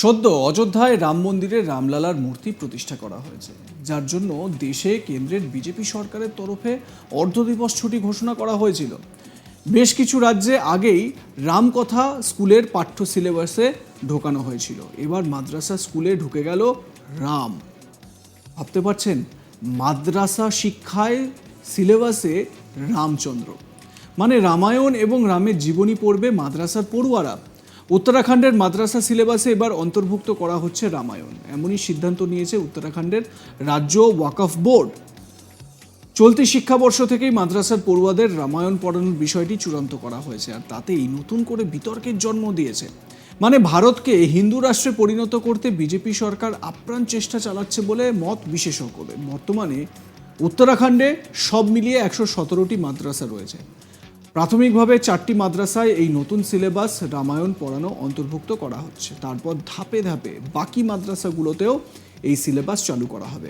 সদ্য অযোধ্যায় রাম মন্দিরে রামলালার মূর্তি প্রতিষ্ঠা করা হয়েছে, যার জন্য দেশে কেন্দ্রের বিজেপি সরকারের তরফে অর্ধদিবস ছুটি ঘোষণা করা হয়েছিল। বেশ কিছু রাজ্যে আগেই রামকথা স্কুলের পাঠ্য সিলেবাসে ঢোকানো হয়েছিল। এবার মাদ্রাসা স্কুলে ঢুকে গেল রাম। ভাবতে পারছেন, মাদ্রাসা শিক্ষায় সিলেবাসে রামচন্দ্র, মানে রামায়ণ এবং রামের জীবনী পড়বে মাদ্রাসার পড়ুয়ারা। উত্তরাখণ্ডের মাদ্রাসা সিলেবাসে এবার অন্তর্ভুক্ত করা হচ্ছে রামায়ণ। এমনই সিদ্ধান্ত নিয়েছে উত্তরাখণ্ডের রাজ্য ওয়াকফ বোর্ড। চলতি শিক্ষাবর্ষ থেকেই মাদ্রাসার পড়ুয়াদের রামায়ণ পড়ানোর বিষয়টি চূড়ান্ত করা হয়েছে, আর তাতেই নতুন করে বিতর্কের জন্ম দিয়েছে। মানে ভারতকে হিন্দু রাষ্ট্রে পরিণত করতে বিজেপি সরকার আপ্রাণ চেষ্টা চালাচ্ছে বলে মত বিশেষজ্ঞদের। বর্তমানে উত্তরাখণ্ডে সব মিলিয়ে 117টি মাদ্রাসা রয়েছে। প্রাথমিকভাবে 4টি মাদ্রাসায় এই নতুন সিলেবাস রামায়ণ পড়ানো অন্তর্ভুক্ত করা হচ্ছে। তারপর ধাপে ধাপে বাকি মাদ্রাসাগুলোতেও এই সিলেবাস চালু করা হবে।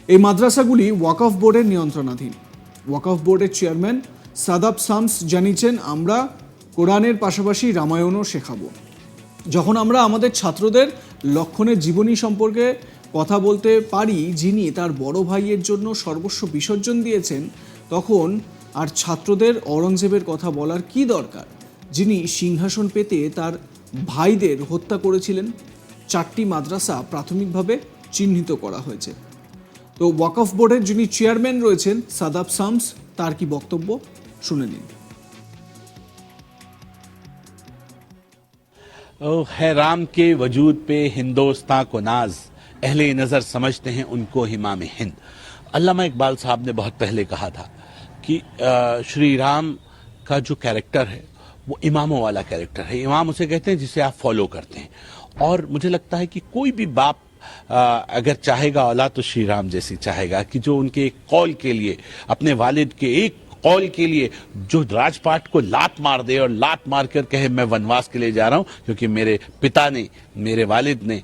এই মাদ্রাসাগুলি ওয়াকফ বোর্ডের নিয়ন্ত্রণাধীন। ওয়াকফ বোর্ডের চেয়ারম্যান সাদাব শামস জানিয়েছেন, আমরা কোরআনের পাশাপাশি রামায়ণও শেখাবো। যখন আমরা আমাদের ছাত্রদের লক্ষণের জীবনী সম্পর্কে কথা বলতে পারি, যিনি তার বড় ভাইয়ের জন্য সর্বস্ব বিসর্জন দিয়েছেন, তখন আর ছাত্রদের অরঙ্গজেবের কথা বলার কি দরকার, যিনি সিংহাসন পেতে তার ভাইদের হত্যা করেছিলেন। 4টি মাদ্রাসা প্রাথমিকভাবে চিহ্নিত করা হয়েছে। তো ওয়াকফ বোর্ডের যিনি চেয়ারম্যান রয়েছেন সাদাব শামস, তার কি বক্তব্য শুনে নিন। है राम के वजूद पे हिंदोस्तां को नाज, अहले नज़र समझते हैं उनको हिमाम हिंद। अल्लामा इकबाल साहब ने बहुत पहले कहा था कि श्री राम का जो कैरेक्टर है वो इमामों वाला कैरेक्टर है। इमाम उसे कहते हैं जिसे आप फॉलो करते हैं। और मुझे लगता है कि कोई भी बाप अगर चाहेगा औलाद तो श्री राम जैसी चाहेगा, कि जो उनके एक कौल के लिए, अपने वालिद के एक कौल के लिए जो राजपाट को लात मार दे और लात मार कर कहे मैं वनवास के लिए जा रहा हूं क्योंकि मेरे पिता ने, मेरे वालिद ने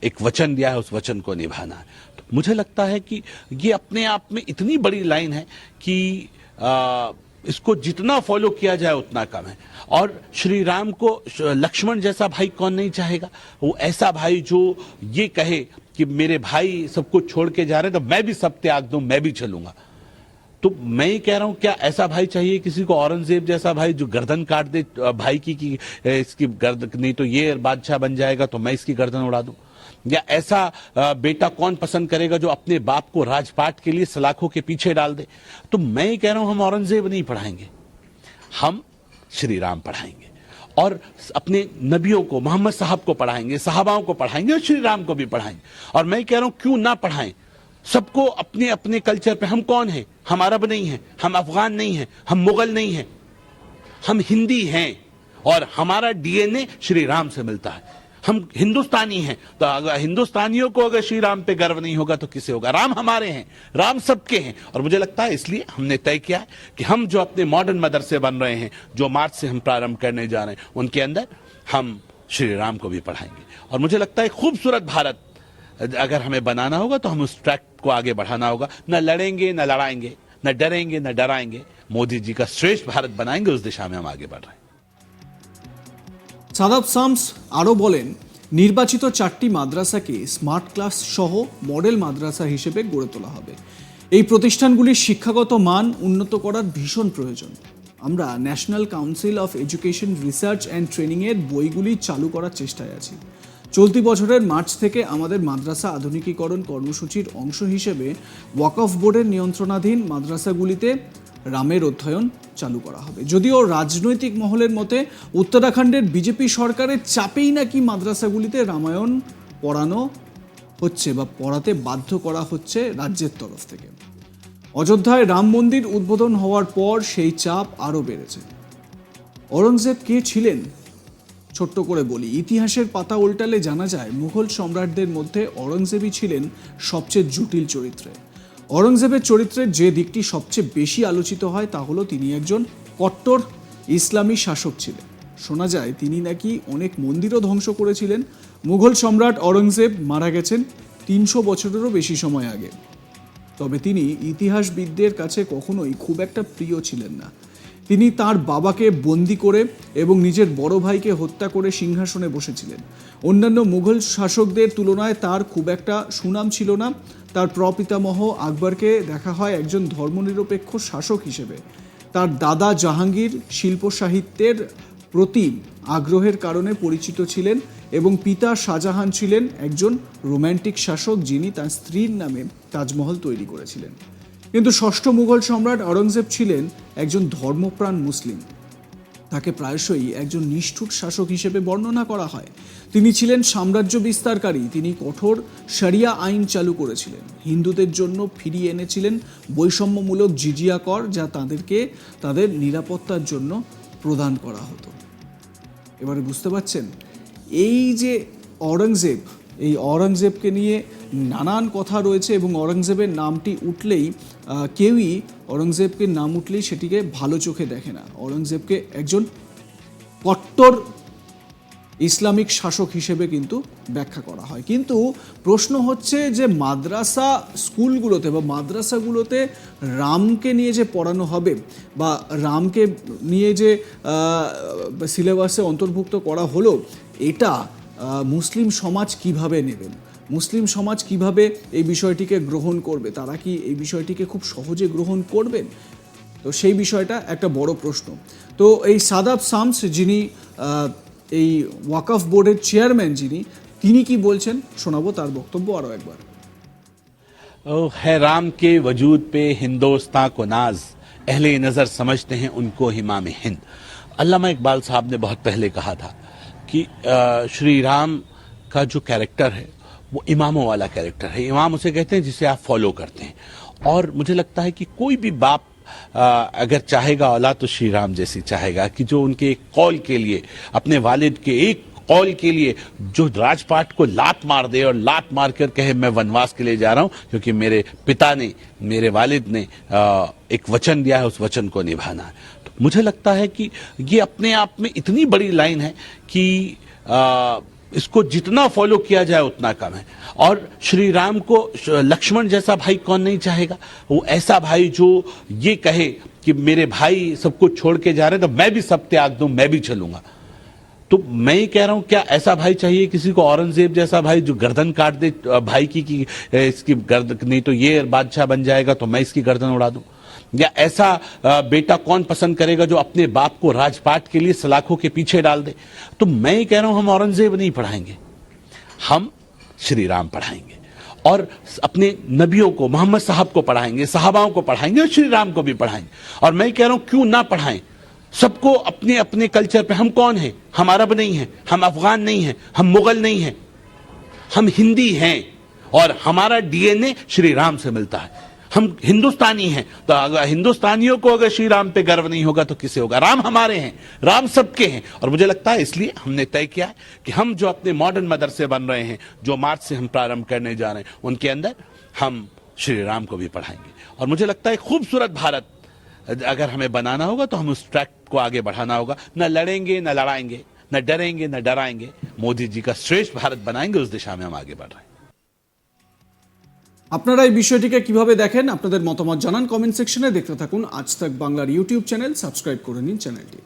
एक वचन दिया है, उस वचन को निभाना है। तो मुझे लगता है कि ये अपने आप में इतनी बड़ी लाइन है कि इसको जितना फॉलो किया जाए उतना कम है। और श्री राम को लक्ष्मण जैसा भाई कौन नहीं चाहेगा। वो ऐसा भाई जो ये कहे कि मेरे भाई सब कुछ छोड़ के जा रहे हैं तो मैं भी सब त्याग दूं, मैं भी चलूंगा। तो मैं ही कह रहा हूं, क्या ऐसा भाई चाहिए किसी को, औरंगजेब जैसा भाई जो गर्दन काट दे भाई की कि इसकी गर्दन, नहीं तो ये बादशाह बन जाएगा तो मैं इसकी गर्दन उड़ा दूं। या ऐसा बेटा कौन पसंद करेगा जो अपने बाप को राजपाट के लिए सलाखों के पीछे डाल दे। तो मैं ही कह रहा हूं, हम औरंगजेब नहीं पढ़ाएंगे, हम श्री राम पढ़ाएंगे और अपने नबियों को, मोहम्मद साहब को पढ़ाएंगे, साहबाओं को पढ़ाएंगे और श्री राम को भी पढ़ाएंगे। और मैं कह रहा हूं क्यों ना पढ़ाएं, सबको अपने अपने कल्चर पे। हम कौन हैं? हम अरब नहीं हैं, हम अफगान नहीं हैं, हम मुगल नहीं हैं, हम हिंदी हैं और हमारा डीएनए श्री राम से मिलता है। हम हिंदुस्तानी हैं, तो अगर हिंदुस्तानियों को अगर श्री राम पे गर्व नहीं होगा तो किसे होगा। राम हमारे हैं, राम सबके हैं। और मुझे लगता है इसलिए हमने तय किया है कि हम जो अपने मॉडर्न मदरसे बन रहे हैं, जो मार्च से हम प्रारंभ करने जा रहे हैं, उनके अंदर हम श्री राम को भी पढ़ाएंगे। और मुझे लगता है खूबसूरत भारत अगर हमें बनाना होगा तो हम उस ट्रैक को आगे बढ़ाना होगा। न लड़ेंगे, न लड़ाएंगे, न डरेंगे, न डराएंगे। मोदी जी का श्रेष्ठ भारत बनाएंगे, उस दिशा में हम आगे बढ़ रहे हैं। সাদাব শামস আরও বলেন, নির্বাচিত 4টি মাদ্রাসাকে স্মার্ট ক্লাস সহ মডেল মাদ্রাসা হিসেবে গড়ে তোলা হবে। এই প্রতিষ্ঠানগুলির শিক্ষাগত মান উন্নত করার ভীষণ প্রয়োজন। আমরা national council of education research and ট্রেনিংয়ের বইগুলি চালু করার চেষ্টায় আছি। চলতি বছরের মার্চ থেকে আমাদের মাদ্রাসা আধুনিকীকরণ কর্মসূচির অংশ হিসেবে ওয়াকফ বোর্ডের নিয়ন্ত্রণাধীন মাদ্রাসাগুলিতে রামের অধ্যয়ন চালু করা হবে। যদিও রাজনৈতিক মহলের মতে উত্তরাখণ্ডের বিজেপি সরকারের চাপেই নাকি মাদ্রাসাগুলিতে রামায়ণ পড়ানো হচ্ছে বা পড়াতে বাধ্য করা হচ্ছে রাজ্যের তরফ থেকে। অযোধ্যায় রাম মন্দির উদ্বোধন হওয়ার পর সেই চাপ আরও বেড়েছে। ঔরঙ্গজেব কে ছিলেন ছোট্ট করে বলি। ইতিহাসের পাতা উল্টালে জানা যায় মুঘল সম্রাটদের মধ্যে ঔরঙ্গজেবই ছিলেন সবচেয়ে জটিল চরিত্রে। ঔরঙ্গজেবের চরিত্রের যে দিকটি সবচেয়ে বেশি আলোচিত হয় তা হলো তিনি একজন কট্টর ইসলামী শাসক ছিলেন। শোনা যায় তিনি নাকি অনেক মন্দিরও ধ্বংস করেছিলেন। মুঘল সম্রাট ঔরঙ্গজেব মারা গেছেন 300 বছরেরও বেশি সময় আগে। তবে তিনি ইতিহাসবিদদের কাছে কখনোই খুব একটা প্রিয় ছিলেন না। তিনি তার বাবাকে বন্দি করে এবং নিজের বড় ভাইকে হত্যা করে সিংহাসনে বসেছিলেন। অন্যান্য মুঘল শাসকদের তুলনায় তার খুব একটা সুনাম ছিল না। তার প্রপিতামহ আকবরকে দেখা হয় একজন ধর্মনিরপেক্ষ শাসক হিসেবে। তার দাদা জাহাঙ্গীর শিল্প সাহিত্যের প্রতি আগ্রহের কারণে পরিচিত ছিলেন এবং পিতা শাহজাহান ছিলেন একজন রোম্যান্টিক শাসক যিনি তার স্ত্রীর নামে তাজমহল তৈরি করেছিলেন। কিন্তু ষষ্ঠ মুঘল সম্রাট আওরঙ্গজেব ছিলেন একজন ধর্মপ্রাণ মুসলিম। তাকে প্রায়শই একজন নিষ্ঠুর শাসক হিসেবে বর্ণনা করা হয়। তিনি ছিলেন সাম্রাজ্য বিস্তারকারী। তিনি কঠোর শরিয়া আইন চালু করেছিলেন। হিন্দুদের জন্য ফিরিয়ে এনেছিলেন বৈষম্যমূলক জিজিয়া কর, যা তাদেরকে তাদের নিরাপত্তার জন্য প্রদান করা হতো। এবারে বুঝতে পারছেন, এই যে আওরঙ্গজেব, এই আওরঙ্গজেবকে নিয়ে নানান কথা রয়েছে এবং আওরঙ্গজেবের নামটি উঠলেই কেউই আওরঙ্গজেবকে নাম উঠলেই সেটিকে ভালো চোখে দেখে না। আওরঙ্গজেবকে একজন কট্টর ইসলামিক শাসক হিসেবে কিন্তু ব্যাখ্যা করা হয়। কিন্তু প্রশ্ন হচ্ছে যে মাদ্রাসা স্কুলগুলোতে বা মাদ্রাসাগুলোতে রামকে নিয়ে যে পড়ানো হবে বা রামকে নিয়ে যে সিলেবাসে অন্তর্ভুক্ত করা হলো, এটা মুসলিম সমাজ কিভাবে নেবেন, মুসলিম সমাজ কিভাবে এই বিষয়টিকে গ্রহণ করবে, তারা কি এই বিষয়টিকে খুব সহজে গ্রহণ করবেন? তো সেই বিষয়টা একটা বড় প্রশ্ন। তো এই সাদাব শামস, যিনি এই ওয়াকফ বোর্ডের চেয়ারম্যান, তিনি কি বলছেন শোনাবো তার বক্তব্য আরও একবার। है राम के वजूद पे हिंदुस्तां को नाज, अहले नज़र समझते हैं उनको इमाम हिंद। अल्लामा इकबाल साहब ने बहुत पहले कहा था कि श्री राम का जो कैरेक्टर है वो इमामों वाला कैरेक्टर है। इमाम उसे कहते हैं जिसे आप फॉलो करते हैं। और मुझे लगता है कि कोई भी बाप अगर चाहेगा औलाद तो श्री राम जैसी चाहेगा, कि जो उनके एक कौल के लिए, अपने वालिद के एक कौल के लिए जो राजपाट को लात मार दे और लात मार कर कहे मैं वनवास के लिए जा रहा हूं क्योंकि मेरे पिता ने, मेरे वालिद ने एक वचन दिया है, उस वचन को निभाना है। तो मुझे लगता है कि ये अपने आप में इतनी बड़ी लाइन है कि इसको जितना फॉलो किया जाए उतना कम है। और श्री राम को लक्ष्मण जैसा भाई कौन नहीं चाहेगा? वो ऐसा भाई जो ये कहे कि मेरे भाई सब कुछ छोड़ के जा रहे हैं तो मैं भी सब त्याग दूं, मैं भी चलूंगा। तो मैं ही कह रहा हूं, क्या ऐसा भाई चाहिए किसी को? औरंगजेब जैसा भाई जो गर्दन काट दे भाई की कि इसकी गर्दन, नहीं तो ये बादशाह बन जाएगा तो मैं इसकी गर्दन उड़ा दूं? या ऐसा बेटा कौन पसंद करेगा जो अपने बाप को राजपाट के लिए सलाखों के पीछे डाल दे? तो मैं ही कह रहा हूं, हम औरंगजेब नहीं पढ़ाएंगे, हम श्री राम पढ़ाएंगे और अपने नबियों को, मोहम्मद साहब को पढ़ाएंगे, साहबाओं को पढ़ाएंगे और श्री राम को भी पढ़ाएंगे। और मैं कह रहा हूं क्यों ना पढ़ाएं? सबको अपने अपने कल्चर पे, हम कौन हैं? हम अरब नहीं हैं, हम अफगान नहीं हैं, हम मुगल नहीं हैं, हम हिंदी हैं और हमारा डीएनए श्री राम से मिलता है। हम हिंदुस्तानी हैं, तो अगर हिंदुस्तानियों को अगर श्री राम पे गर्व नहीं होगा तो किसे होगा? राम हमारे हैं, राम सबके हैं। और मुझे लगता है इसलिए हमने तय किया है कि हम जो अपने मॉडर्न मदरसे बन रहे हैं, जो मार्च से हम प्रारंभ करने जा रहे हैं, उनके अंदर हम श्री राम को भी पढ़ाएंगे। और मुझे लगता है खूबसूरत भारत अगर हमें बनाना होगा तो हम उस ट्रैक को आगे बढ़ाना होगा। न लड़ेंगे, न लड़ाएंगे, न डरेंगे, न डराएंगे। मोदी जी का श्रेष्ठ भारत बनाएंगे, उस दिशा में हम आगे बढ़ रहे हैं। আপনারা এই বিষয়টিকে কিভাবে দেখেন, আপনাদের মতামত জানান কমেন্ট সেকশনে। দেখতে থাকুন আজ তাক বাংলার ইউটিউব চ্যানেল, সাবস্ক্রাইব করে নিন চ্যানেলটি।